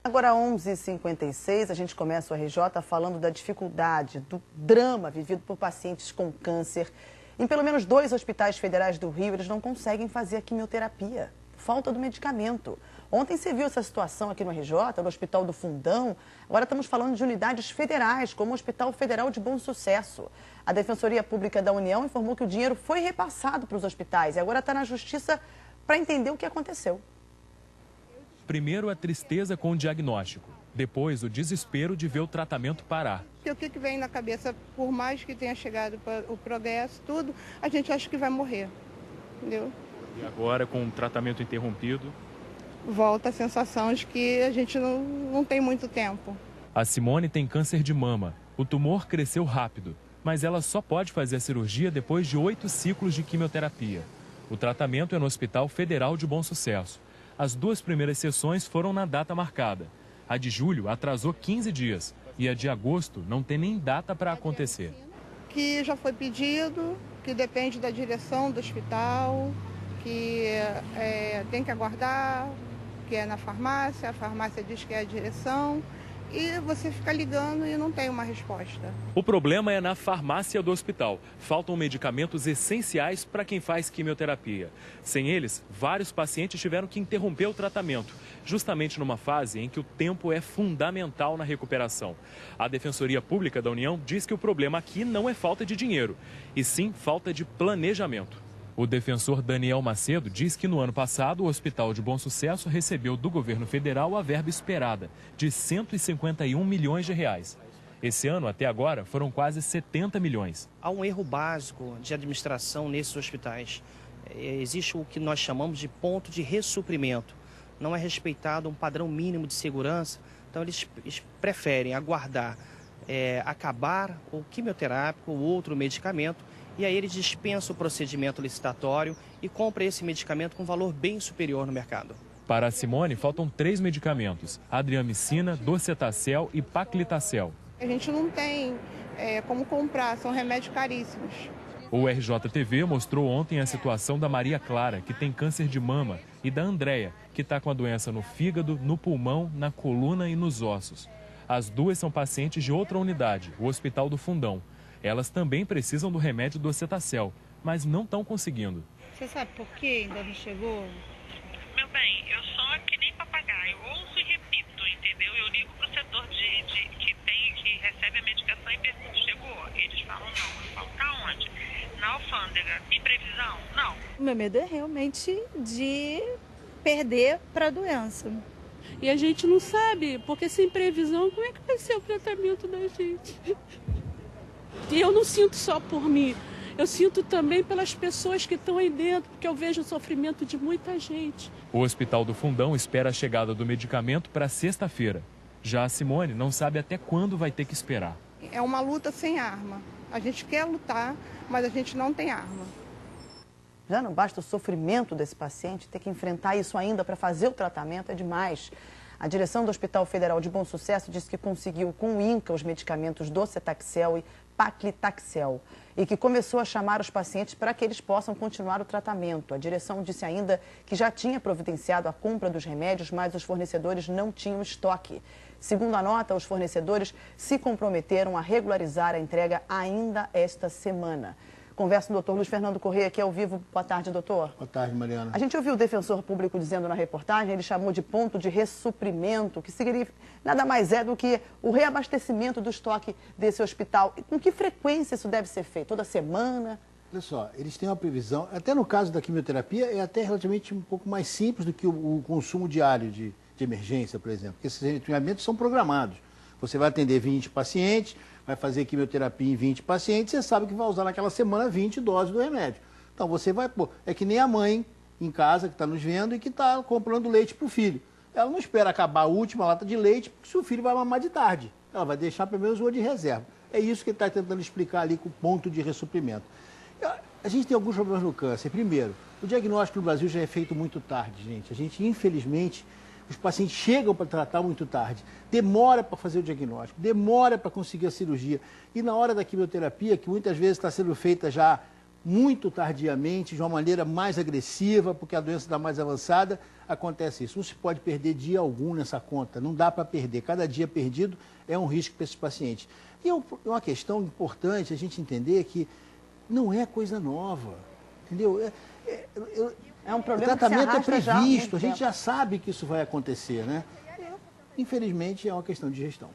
Agora, 11h56, a gente começa o RJ falando da dificuldade, do drama vivido por pacientes com câncer. Em pelo menos 2 hospitais federais do Rio, eles não conseguem fazer a quimioterapia. Falta do medicamento. Ontem você viu essa situação aqui no RJ, no Hospital do Fundão. Agora estamos falando de unidades federais, como o Hospital Federal de Bom Sucesso. A Defensoria Pública da União informou que o dinheiro foi repassado para os hospitais e agora está na Justiça para entender o que aconteceu. Primeiro a tristeza com o diagnóstico, depois o desespero de ver o tratamento parar. O que vem na cabeça, por mais que tenha chegado o progresso, tudo, a gente acha que vai morrer, entendeu? E agora, com o tratamento interrompido? Volta a sensação de que a gente não tem muito tempo. A Simone tem câncer de mama. O tumor cresceu rápido, mas ela só pode fazer a cirurgia depois de 8 ciclos de quimioterapia. O tratamento é no Hospital Federal de Bom Sucesso. As 2 primeiras sessões foram na data marcada. A de julho atrasou 15 dias e a de agosto não tem nem data para acontecer. Que já foi pedido, que depende da direção do hospital, que tem que aguardar, que é na farmácia, a farmácia diz que é a direção e você fica ligando e não tem uma resposta. O problema é na farmácia do hospital. Faltam medicamentos essenciais para quem faz quimioterapia. Sem eles, vários pacientes tiveram que interromper o tratamento, justamente numa fase em que o tempo é fundamental na recuperação. A Defensoria Pública da União diz que o problema aqui não é falta de dinheiro, e sim falta de planejamento. O defensor Daniel Macedo diz que no ano passado o Hospital de Bom Sucesso recebeu do governo federal a verba esperada, de 151 milhões de reais. Esse ano, até agora, foram quase 70 milhões. Há um erro básico de administração nesses hospitais. Existe o que nós chamamos de ponto de ressuprimento. Não é respeitado um padrão mínimo de segurança, então eles preferem aguardar acabar o quimioterápico ou outro medicamento, e aí eles dispensam o procedimento licitatório e compram esse medicamento com valor bem superior no mercado. Para a Simone, faltam 3 medicamentos: adriamicina, docetacel e paclitacel. A gente não tem como comprar, são remédios caríssimos. O RJTV mostrou ontem a situação da Maria Clara, que tem câncer de mama, e da Andréia, que está com a doença no fígado, no pulmão, na coluna e nos ossos. As 2 são pacientes de outra unidade, o Hospital do Fundão. Elas também precisam do remédio docetacel, mas não estão conseguindo. Você sabe por que ainda não chegou? Meu bem, eu sou que nem papagaio, ouço e repito, entendeu? Eu ligo pro setor que recebe a medicação e pergunto, chegou? Eles falam não. Eu falo, tá onde? Na alfândega. Tem previsão? Não. O meu medo é realmente de perder para a doença. E a gente não sabe, porque sem previsão, como é que vai ser o tratamento da gente? E eu não sinto só por mim, eu sinto também pelas pessoas que estão aí dentro, porque eu vejo o sofrimento de muita gente. O Hospital do Fundão espera a chegada do medicamento para sexta-feira. Já a Simone não sabe até quando vai ter que esperar. É uma luta sem arma. A gente quer lutar, mas a gente não tem arma. Já não basta o sofrimento desse paciente, ter que enfrentar isso ainda para fazer o tratamento é demais. A direção do Hospital Federal de Bom Sucesso disse que conseguiu com o INCA os medicamentos docetaxel e paclitaxel e que começou a chamar os pacientes para que eles possam continuar o tratamento. A direção disse ainda que já tinha providenciado a compra dos remédios, mas os fornecedores não tinham estoque. Segundo a nota, os fornecedores se comprometeram a regularizar a entrega ainda esta semana. Converso com o doutor Luiz Fernando Corrêa, aqui ao vivo. Boa tarde, doutor. Boa tarde, Mariana. A gente ouviu o defensor público dizendo na reportagem, ele chamou de ponto de ressuprimento, que significa nada mais é do que o reabastecimento do estoque desse hospital. Com que frequência isso deve ser feito? Toda semana? Olha só, eles têm uma previsão, até no caso da quimioterapia, é até relativamente um pouco mais simples do que o consumo diário de emergência, por exemplo, porque esses tratamentos são programados. Você vai atender 20 pacientes, vai fazer quimioterapia em 20 pacientes, você sabe que vai usar naquela semana 20 doses do remédio. Então você vai pôr. É que nem a mãe em casa que está nos vendo e que está comprando leite para o filho. Ela não espera acabar a última lata de leite, porque se o filho vai mamar de tarde. Ela vai deixar pelo menos uma de reserva. É isso que ele está tentando explicar ali com o ponto de ressuprimento. A gente tem alguns problemas no câncer. Primeiro, o diagnóstico no Brasil já é feito muito tarde, gente. A gente, infelizmente, os pacientes chegam para tratar muito tarde, demora para fazer o diagnóstico, demora para conseguir a cirurgia. E na hora da quimioterapia, que muitas vezes está sendo feita já muito tardiamente, de uma maneira mais agressiva, porque a doença está mais avançada, acontece isso. Não se pode perder dia algum nessa conta, não dá para perder. Cada dia perdido é um risco para esses pacientes. E uma questão importante a gente entender que não é coisa nova, entendeu? É um problema o tratamento que se é arrasta previsto, já há muito a gente tempo. já sabe que isso vai acontecer, né? Infelizmente é uma questão de gestão.